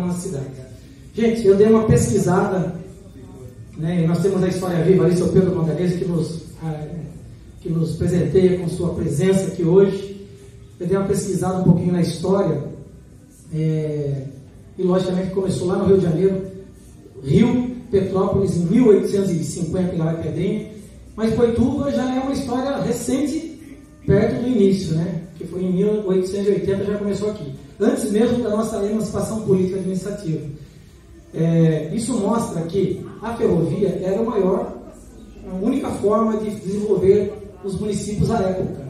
na nossa cidade. Gente, eu dei uma pesquisada, né, e nós temos a História Viva ali, seu Pedro Montanese, que nos presenteia com sua presença aqui hoje. Eu dei uma pesquisada um pouquinho na história, e logicamente começou lá no Rio de Janeiro, Rio, Petrópolis, em 1850, lá em Pedrinha, mas Boituva já é uma história recente, perto do início, né? Que foi em 1880, já começou aqui, antes mesmo da nossa emancipação política administrativa. Isso mostra que a ferrovia era a única forma de desenvolver os municípios à época.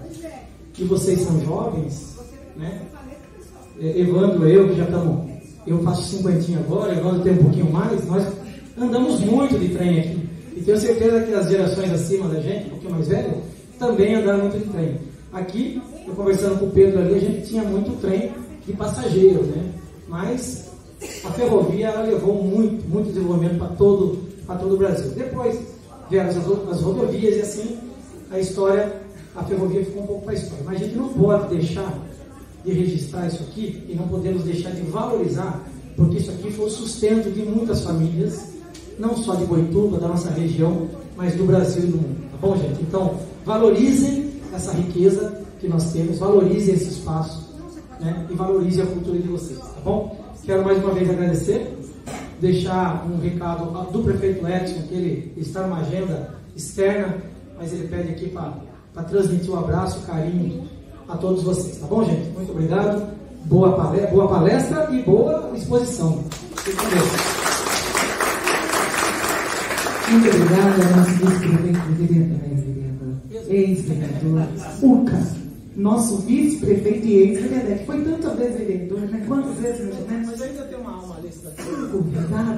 E vocês são jovens, né? Evandro, eu que já estamos, eu faço 50 agora, Evandro tem um pouquinho mais, nós andamos muito de trem aqui. E tenho certeza que as gerações acima da gente, um pouquinho mais velho, também andaram muito de trem. Aqui, eu conversando com o Pedro ali, a gente tinha muito trem de passageiros, né? Mas a ferrovia ela levou muito desenvolvimento para todo o Brasil. Depois vieram as rodovias e assim a ferrovia ficou um pouco para a história. Mas a gente não pode deixar de registrar isso aqui e não podemos deixar de valorizar, porque isso aqui foi o sustento de muitas famílias, não só de Boituva, da nossa região, mas do Brasil e do mundo. Tá bom, gente? Então, valorizem essa riqueza que nós temos, valorizem esse espaço, né? E valorizem a cultura de vocês, tá bom? Quero mais uma vez agradecer, deixar um recado do prefeito Edson, que ele está numa agenda externa, mas ele pede aqui para transmitir um abraço, carinho a todos vocês, tá bom, gente? Muito obrigado, boa palestra e boa exposição. Muito obrigada ao nosso vice-prefeito, ex-vereador, Uca, nosso vice-prefeito e ex-vereador, que foi tantas vezes vereador, né? Quantas vezes, né? Mas ainda tem uma alma lista.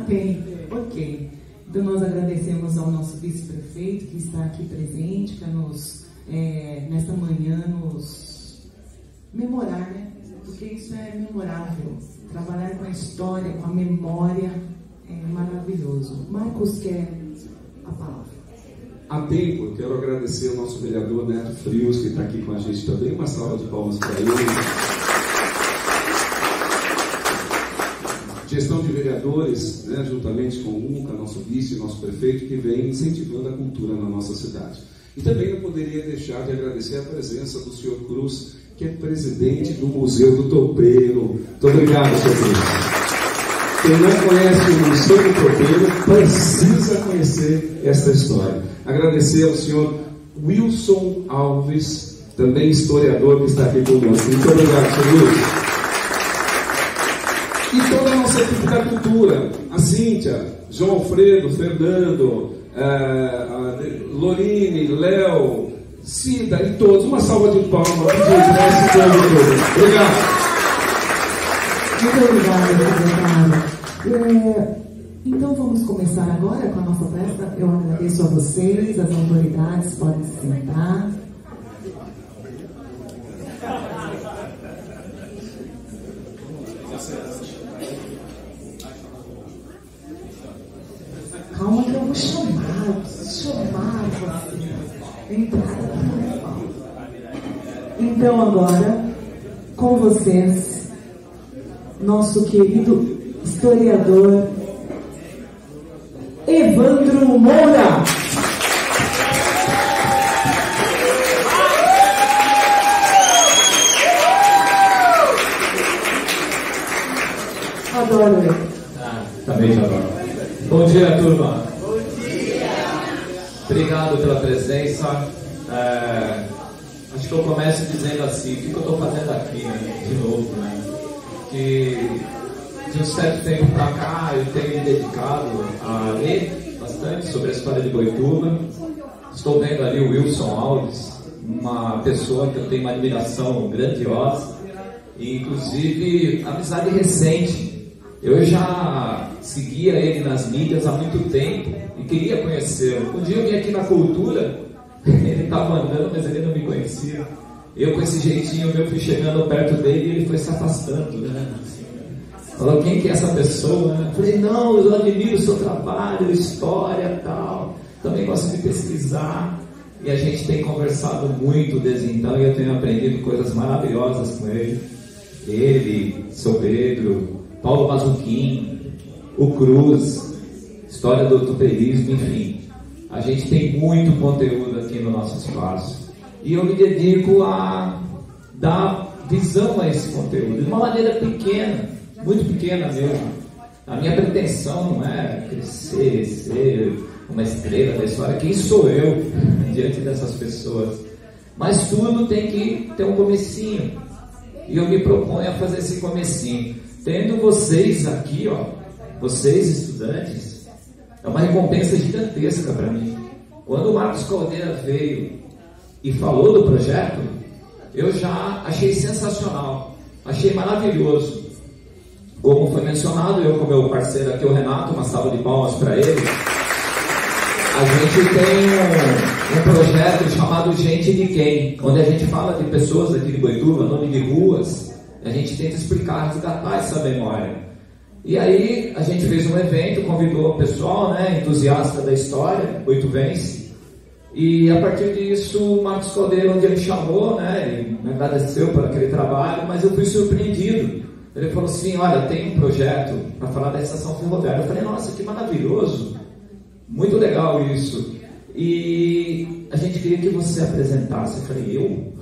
Tem. Ok. Então nós agradecemos ao nosso vice-prefeito que está aqui presente para nos, nesta manhã, nos memorar, né? Porque isso é memorável. Trabalhar com a história, com a memória é maravilhoso. Marcos quer a palavra. A tempo, quero agradecer ao nosso vereador Neto Frios, que está aqui com a gente também. Uma salva de palmas para ele. Gestão de vereadores, né, juntamente com o UCA, nosso vice, nosso prefeito, que vem incentivando a cultura na nossa cidade. E também não poderia deixar de agradecer a presença do senhor Cruz, que é presidente do Museu do Topeiro. Muito obrigado, senhor Cruz. Quem não conhece o Museu do Topeiro precisa conhecer esta história. Agradecer ao senhor Wilson Alves, também historiador, que está aqui conosco. Muito obrigado, senhor Wilson. E toda a nossa equipe da cultura, a Cíntia, João Alfredo, Fernando, Lorine, Léo, Cida e todos. Uma salva de palmas para esse povo todo. Obrigado. Muito obrigada, então vamos começar agora com a nossa festa. Eu agradeço a vocês, as autoridades podem se sentar. Calma que eu vou chamar você. Entrar. Então agora, com vocês, nosso querido historiador Evandro Moura. Adoro ele. Também te adoro. Bom dia, turma. Bom dia. Obrigado pela presença. Acho que eu começo dizendo assim, o que eu estou fazendo aqui, né? De novo, né? Que de um certo tempo para cá eu tenho me dedicado a ler bastante sobre a história de Boituva. Estou vendo ali o Wilson Alves, uma pessoa que eu tenho uma admiração grandiosa e inclusive amizade recente. Eu já seguia ele nas mídias há muito tempo e queria conhecê-lo. Um dia eu vim aqui na cultura, ele estava andando, mas ele não me conhecia. Eu com esse jeitinho meu fui chegando perto dele e ele foi se afastando, né? Falou, quem que é essa pessoa? Eu falei, não, eu admiro o seu trabalho, história e tal. Também gosto de pesquisar. E a gente tem conversado muito desde então e eu tenho aprendido coisas maravilhosas com ele. Ele, seu Pedro, Paulo Mazzucchin, o Cruz, história do tuterismo, enfim. A gente tem muito conteúdo aqui no nosso espaço. E eu me dedico a dar visão a esse conteúdo, de uma maneira pequena, muito pequena mesmo. A minha pretensão não é crescer, ser uma estrela da história. Quem sou eu diante dessas pessoas? Mas tudo tem que ter um comecinho. E eu me proponho a fazer esse comecinho. Tendo vocês aqui, ó, vocês estudantes, é uma recompensa gigantesca para mim. Quando o Marcos Caldeira veio e falou do projeto, eu já achei sensacional, achei maravilhoso. Como foi mencionado, eu com meu parceiro aqui, o Renato, uma salva de palmas para ele. A gente tem um projeto chamado Gente de Quem, onde a gente fala de pessoas aqui de Boituva, nome de ruas, a gente tenta explicar, resgatar essa memória. E aí a gente fez um evento, convidou o pessoal, né, entusiasta da história, boituvense, e a partir disso o Marcos Caldeira, onde ele chamou, né, ele me agradeceu por aquele trabalho, mas eu fui surpreendido. Ele falou assim, olha, tem um projeto para falar da estação ferroviária. Eu falei, nossa, que maravilhoso, muito legal isso. E a gente queria que você apresentasse. Eu falei, eu?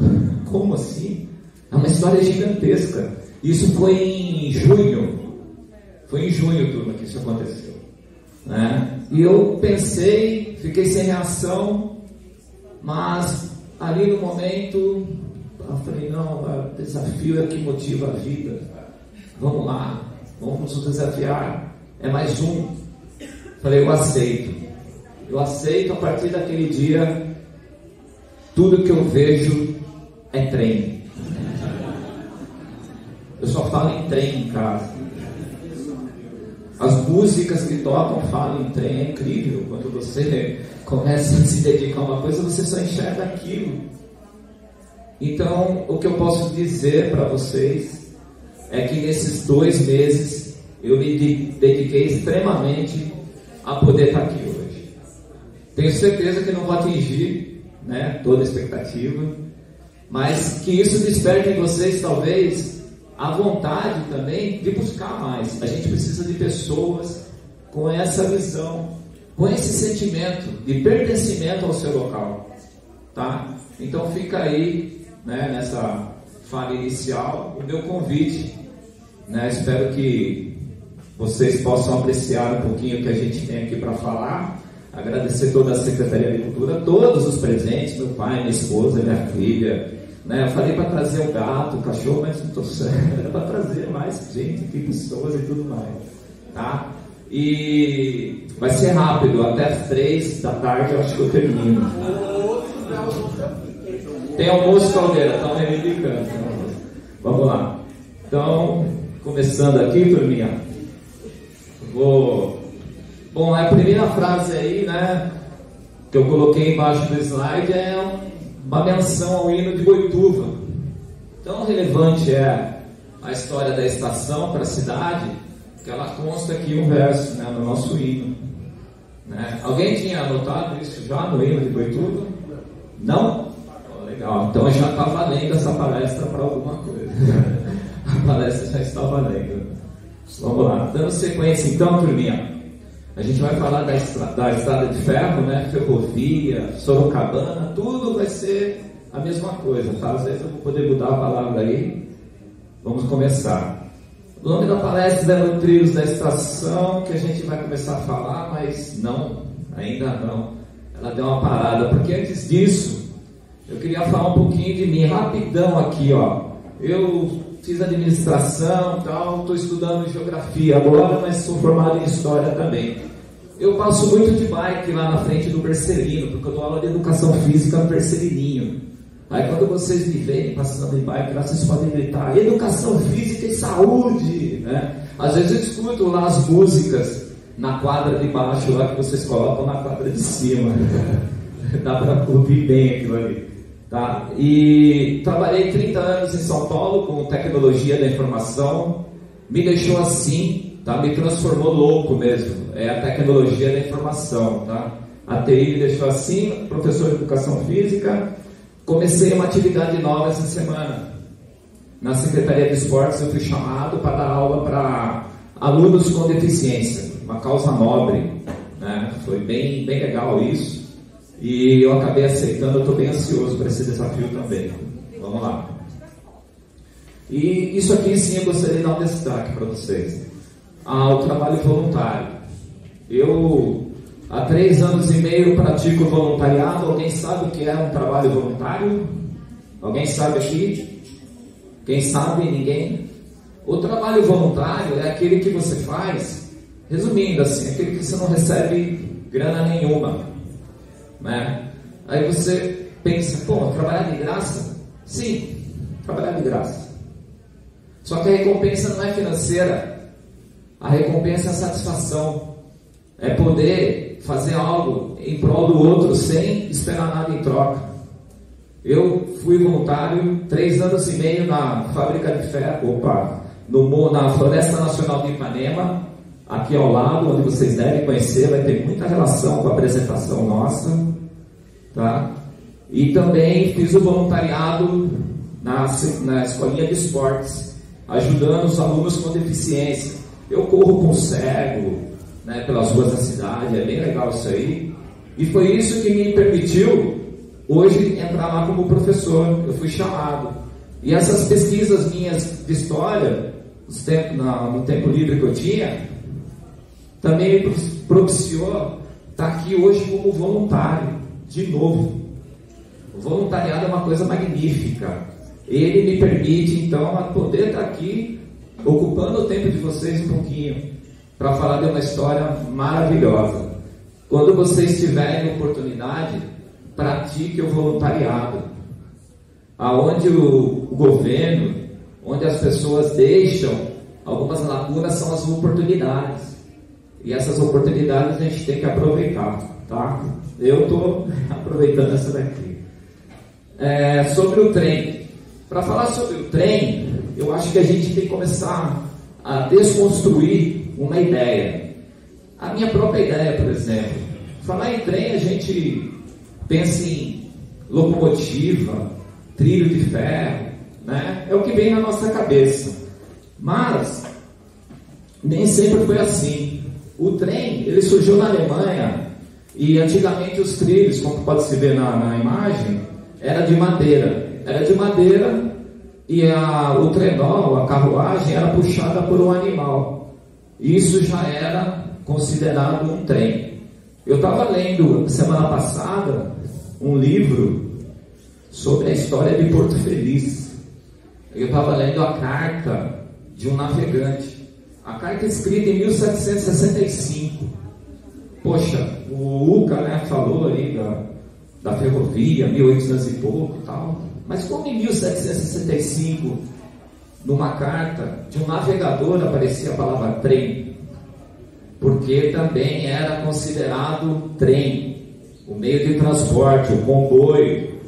Como assim? É uma história gigantesca. Isso foi em junho. Foi em junho, turma, que isso aconteceu, né? E eu pensei, fiquei sem reação, mas ali no momento eu falei, não, o desafio é o que motiva a vida. Vamos lá, vamos nos desafiar. É mais um. Falei, eu aceito. Eu aceito. A partir daquele dia, tudo que eu vejo é trem. Eu só falo em trem em casa. As músicas que tocam falam em trem. É incrível. Quando você começa a se dedicar a uma coisa, você só enxerga aquilo. Então, o que eu posso dizer para vocês é que nesses 2 meses eu me dediquei extremamente a poder estar aqui hoje. Tenho certeza que não vou atingir, né, toda a expectativa, mas que isso desperte em vocês talvez a vontade também de buscar mais. A gente precisa de pessoas com essa visão, com esse sentimento de pertencimento ao seu local, tá? Então fica aí, né, nessa fala inicial, o meu convite, né? Espero que vocês possam apreciar um pouquinho o que a gente tem aqui para falar. Agradecer toda a Secretaria de Cultura, todos os presentes, meu pai, minha esposa, minha filha, né? Eu falei para trazer o gato, o cachorro, mas não estou certo, era para trazer mais gente aqui, pessoas e tudo mais, tá? E vai ser rápido, até as 3 da tarde eu acho que eu termino. Tem almoço, Caldeira, estão reivindicando. Vamos lá. Então, começando aqui, turminha. Bom, a primeira frase aí, né, que eu coloquei embaixo do slide é uma menção ao hino de Boituva. Tão relevante é a história da estação para a cidade, que ela consta aqui um verso, né, no nosso hino. Né? Alguém tinha anotado isso já no hino de Boituva? Não? Legal, então já está valendo essa palestra para alguma coisa. A palestra já está valendo. Vamos lá, dando sequência então, turminha. A gente vai falar da estrada de ferro, né? Ferrovia, Sorocabana, tudo vai ser a mesma coisa, tá? Às vezes eu vou poder mudar a palavra aí. Vamos começar. O nome da palestra é no Trilhos da Estação, que a gente vai começar a falar, mas não, ainda não. Ela deu uma parada, porque antes disso eu queria falar um pouquinho de mim, rapidão aqui, ó. Eu fiz administração e tal, estou estudando geografia agora, mas sou formado em história também. Eu passo muito de bike lá na frente do Bercelino, porque eu dou aula de educação física no Bercelininho. Aí quando vocês me veem passando de bike lá, vocês podem gritar, educação física e saúde, né? Às vezes eu escuto lá as músicas na quadra de baixo lá que vocês colocam na quadra de cima. Dá para ouvir bem aquilo ali. Tá? E trabalhei 30 anos em São Paulo com tecnologia da informação, me deixou assim, tá? Me transformou louco mesmo, é a tecnologia da informação, tá? A TI me deixou assim, professor de educação física, comecei uma atividade nova essa semana, na Secretaria de Esportes, eu fui chamado para dar aula para alunos com deficiência, uma causa nobre, né? Foi bem legal isso, e eu acabei aceitando. Eu estou bem ansioso para esse desafio também. Vamos lá. E isso aqui sim eu gostaria de dar um destaque para vocês. O trabalho voluntário. Eu, há 3 anos e meio, pratico voluntariado. Alguém sabe o que é um trabalho voluntário? Alguém sabe aqui? Quem sabe? Ninguém? O trabalho voluntário é aquele que você faz, resumindo assim, aquele que você não recebe grana nenhuma, né? Aí você pensa, pô, trabalhar de graça? Sim, trabalhar de graça. Só que a recompensa não é financeira. A recompensa é a satisfação. É poder fazer algo em prol do outro sem esperar nada em troca. Eu fui voluntário 3 anos e meio na fábrica de ferro, na Floresta Nacional de Ipanema, aqui ao lado, onde vocês devem conhecer, vai ter muita relação com a apresentação nossa, tá? E também fiz o voluntariado na escolinha de esportes, ajudando os alunos com deficiência. Eu corro com cego, né, pelas ruas da cidade, é bem legal isso aí. E foi isso que me permitiu hoje entrar lá como professor. Eu fui chamado. E essas pesquisas minhas de história, no tempo livre que eu tinha, também me propiciou estar aqui hoje como voluntário, de novo. O voluntariado é uma coisa magnífica. Ele me permite, então, a poder estar aqui, ocupando o tempo de vocês um pouquinho, para falar de uma história maravilhosa. Quando vocês tiverem oportunidade, pratique o voluntariado. Aonde o governo, onde as pessoas deixam algumas lacunas, são as oportunidades. E essas oportunidades a gente tem que aproveitar, tá? Eu estou aproveitando essa daqui. Sobre o trem. Para falar sobre o trem, eu acho que a gente tem que começar a desconstruir uma ideia. A minha própria ideia, por exemplo. Falar em trem, a gente pensa em locomotiva, trilho de ferro, né? É o que vem na nossa cabeça. Mas nem sempre foi assim. O trem, ele surgiu na Alemanha, e antigamente os trilhos, como pode se ver na imagem, era de madeira. Era de madeira, e o trenó, a carruagem, era puxada por um animal. Isso já era considerado um trem. Eu estava lendo semana passada um livro sobre a história de Porto Feliz. Eu estava lendo a carta de um navegante. A carta é escrita em 1765. Poxa, o Uca, né, falou aí da ferrovia, 1800 e pouco e tal. Mas como em 1765, numa carta de um navegador, aparecia a palavra trem? Porque também era considerado trem, o meio de transporte, o comboio,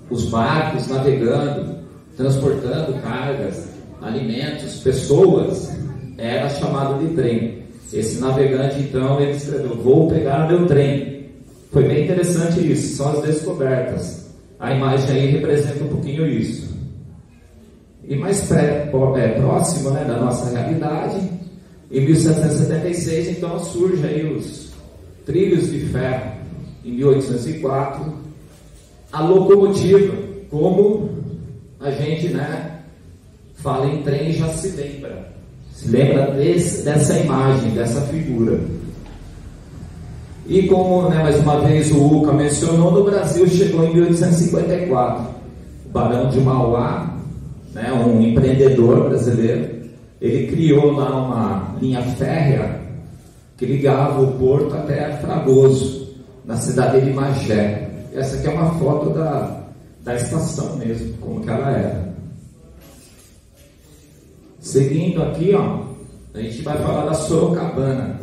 os barcos navegando, transportando cargas, alimentos, pessoas, era chamado de trem. Esse navegante, então, ele escreveu: vou pegar meu trem. Foi bem interessante isso, são as descobertas. A imagem aí representa um pouquinho isso. E mais próximo, né, da nossa realidade, em 1776, então, surge aí os trilhos de ferro. Em 1804, a locomotiva, como a gente, né, fala em trem, já se lembra. Se lembra dessa imagem, dessa figura. E como, né, mais uma vez o Uca mencionou, no Brasil chegou em 1854. O Barão de Mauá, né, um empreendedor brasileiro, ele criou lá uma linha férrea que ligava o porto até Fragoso, na cidade de Magé. Essa aqui é uma foto da estação mesmo, como que ela era. Seguindo aqui, ó, a gente vai falar da Sorocabana.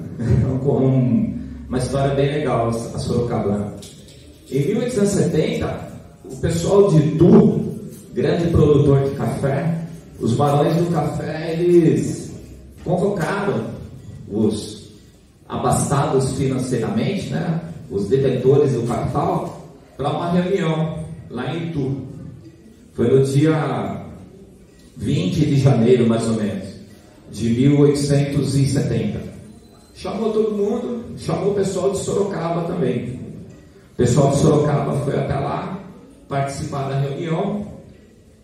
Uma história bem legal, a Sorocabana. Em 1870, o pessoal de Itu, grande produtor de café, os barões do café, eles convocaram os abastados financeiramente, né, os detentores do capital, para uma reunião lá em Itu. Foi no dia 20 de janeiro, mais ou menos, de 1870. Chamou todo mundo, chamou o pessoal de Sorocaba também. O pessoal de Sorocaba foi até lá participar da reunião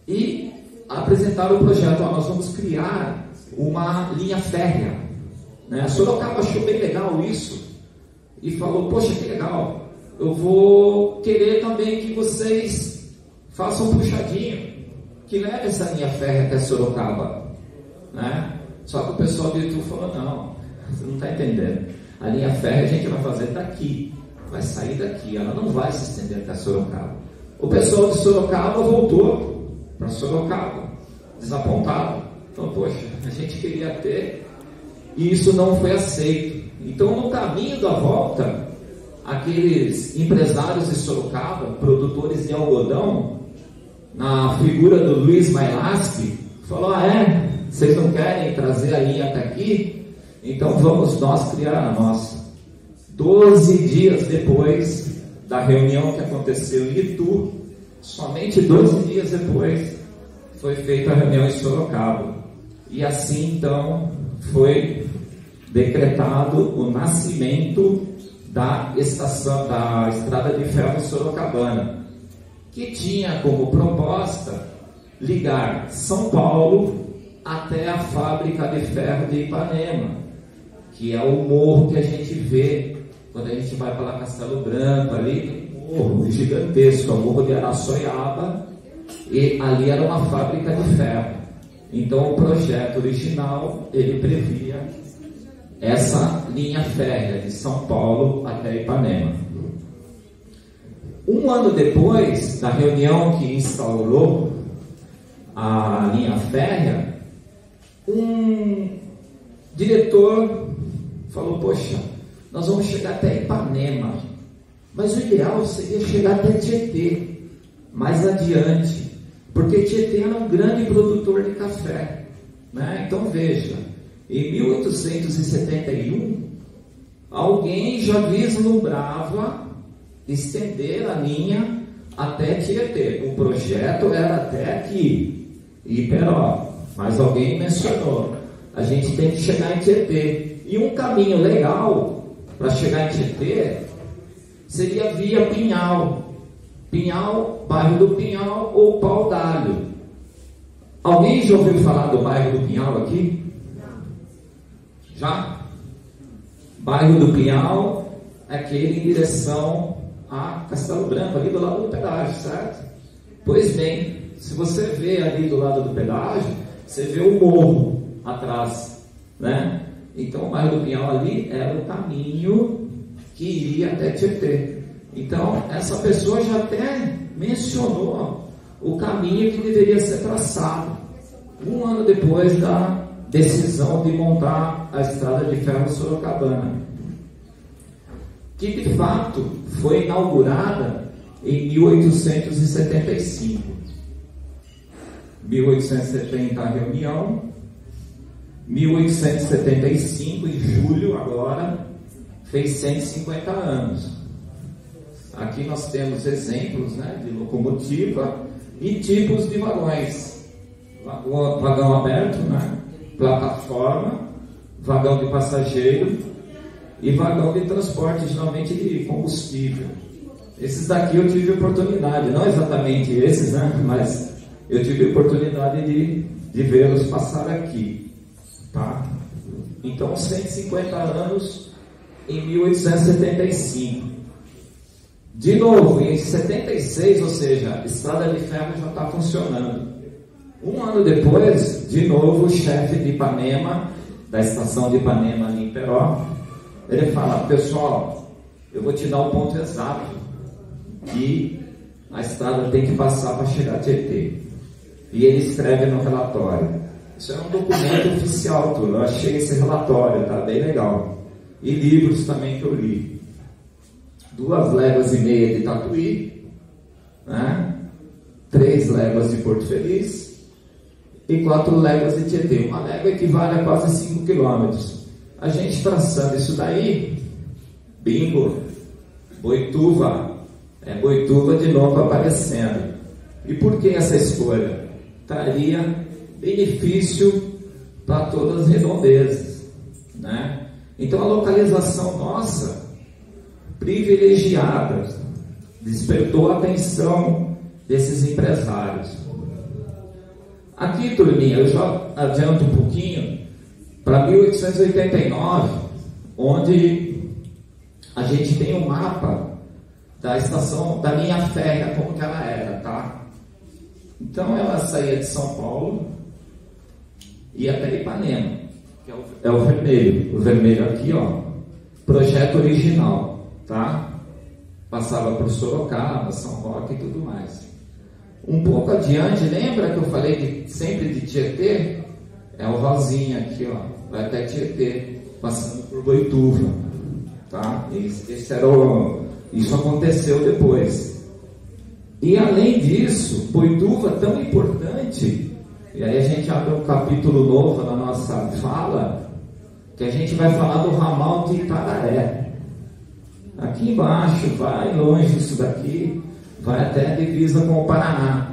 e apresentaram o projeto. Nós vamos criar uma linha férrea, né? A Sorocaba achou bem legal isso e falou: poxa, que legal, eu vou querer também que vocês façam um puxadinho, que leve essa linha férrea até Sorocaba, né? Só que o pessoal do YouTube falou: não, você não está entendendo, a linha férrea a gente vai fazer daqui, vai sair daqui, ela não vai se estender até Sorocaba. O pessoal de Sorocaba voltou para Sorocaba, desapontado. Então, poxa, a gente queria ter, e isso não foi aceito. Então, no caminho da volta, aqueles empresários de Sorocaba, produtores de algodão, na figura do Luiz Mailaschi, falou: vocês não querem trazer a linha até aqui? Então vamos nós criar a nossa. 12 dias depois da reunião que aconteceu em Itu, somente 12 dias depois, foi feita a reunião em Sorocaba. E assim então foi decretado o nascimento da estação, da Estrada de Ferro Sorocabana, que tinha como proposta ligar São Paulo até a fábrica de ferro de Ipanema, que é o morro que a gente vê quando a gente vai para Castelo Branco, ali um morro gigantesco, o morro de Araçoiaba, e ali era uma fábrica de ferro. Então o projeto original, ele previa essa linha férrea de São Paulo até Ipanema. Um ano depois da reunião que instaurou a linha férrea, um diretor falou: poxa, nós vamos chegar até Ipanema, mas o ideal seria chegar até Tietê, mais adiante, porque Tietê era um grande produtor de café, né? Então veja, em 1871, alguém já vislumbrava estender a linha até Tietê. O projeto era até aqui, Iperó, mas alguém mencionou: a gente tem que chegar em Tietê. E um caminho legal para chegar em Tietê seria via Pinhal. Pinhal, bairro do Pinhal ou Pau d'Alho. Alguém já ouviu falar do bairro do Pinhal aqui? Já? Bairro do Pinhal é aquele em direção a Castelo Branco, ali do lado do pedágio, certo? Pois bem, se você vê ali do lado do pedágio, você vê o morro atrás, né? Então o bairro do Pinhal ali era o caminho que iria até Tietê. Então essa pessoa já até mencionou o caminho que deveria ser traçado um ano depois da decisão de montar a Estrada de Ferro Sorocabana, que de fato foi inaugurada em 1875. 1870 a reunião, 1875, em julho agora, fez 150 anos. Aqui nós temos exemplos, né, de locomotiva e tipos de vagões. Vagão aberto, né, plataforma, vagão de passageiro e vagão de transporte, geralmente de combustível. Esses daqui eu tive oportunidade, não exatamente esses, né, mas eu tive oportunidade de vê-los passar aqui, tá? Então 150 anos em 1875. De novo, em 76, ou seja, a Estrada de Ferro já está funcionando. Um ano depois, de novo, o chefe de Ipanema, da estação de Ipanema em Iperó, ele fala: pessoal, eu vou te dar o ponto exato que a estrada tem que passar para chegar a Tietê. E ele escreve no relatório. Isso é um documento oficial, tudo. Eu achei esse relatório, tá bem legal. E livros também que eu li. 2,5 léguas de Tatuí, né? 3 léguas de Porto Feliz e 4 léguas de Tietê. Uma légua equivale a quase 5 quilômetros. A gente traçando isso daí, bingo, Boituva, é Boituva de novo aparecendo. E por que essa escolha? Traria benefício para todas as redondezas, né? Então a localização nossa, privilegiada, despertou a atenção desses empresários. Aqui, turminha, eu já adianto um pouquinho para 1889, onde a gente tem um mapa da estação da linha férrea, como que ela era, tá? Então ela saía de São Paulo e ia até Ipanema, que é o vermelho. O vermelho aqui, ó, projeto original, tá? Passava por Sorocaba, São Roque e tudo mais. Um pouco adiante, lembra que eu falei sempre de Tietê? É o rosinha aqui, ó, vai até Tietê, passando por Boituva, tá? Isso aconteceu depois. E além disso, Boituva tão importante, e aí a gente abre um capítulo novo na nossa fala, que a gente vai falar do ramal de Itararé. Aqui embaixo, vai longe isso daqui, vai até a divisa com o Paraná.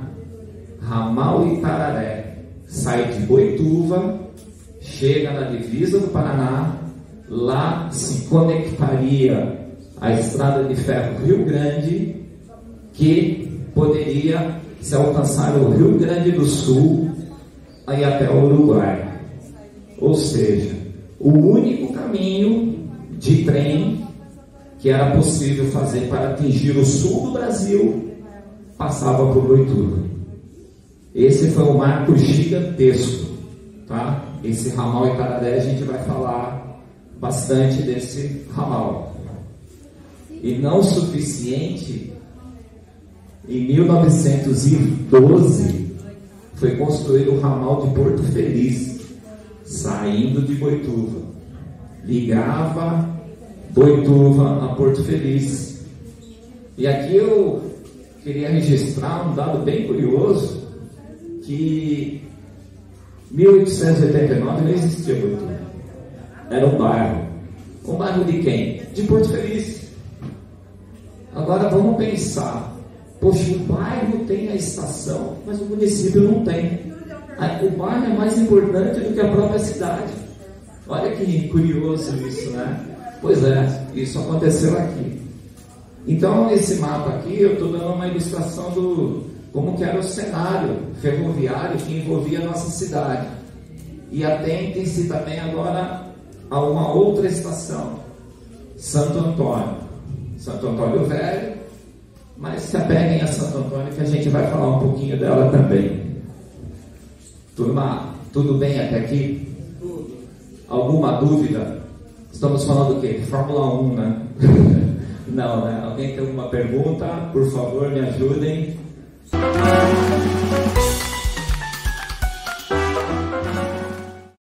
Ramal Itararé. Sai de Boituva, chega na divisa do Paraná, lá se conectaria a estrada de ferro Rio Grande, que poderia se alcançar o Rio Grande do Sul aí até o Uruguai. Ou seja, o único caminho de trem que era possível fazer para atingir o sul do Brasil passava por Boituva. Esse foi um marco gigantesco, tá? Esse ramal Itararé, a gente vai falar bastante desse ramal. E não o suficiente, em 1912 foi construído o ramal de Porto Feliz, saindo de Boituva. Ligava Boituva a Porto Feliz. E aqui eu queria registrar um dado bem curioso, que em 1889 não existia Boituva. Era um bairro. Um bairro de quem? De Porto Feliz. Agora vamos pensar. Poxa, o bairro tem a estação, mas o município não tem. O bairro é mais importante do que a própria cidade. Olha que curioso isso, né? Pois é, isso aconteceu aqui. Então, esse mapa aqui, eu estou dando uma ilustração do como que era o cenário ferroviário que envolvia a nossa cidade. E atentem-se também agora a uma outra estação, Santo Antônio. Santo Antônio Velho, mas se apeguem a Santo Antônio que a gente vai falar um pouquinho dela também. Turma, tudo bem até aqui? Alguma dúvida? Estamos falando do quê? De Fórmula 1, né? Não, né? Alguém tem alguma pergunta? Por favor, me ajudem.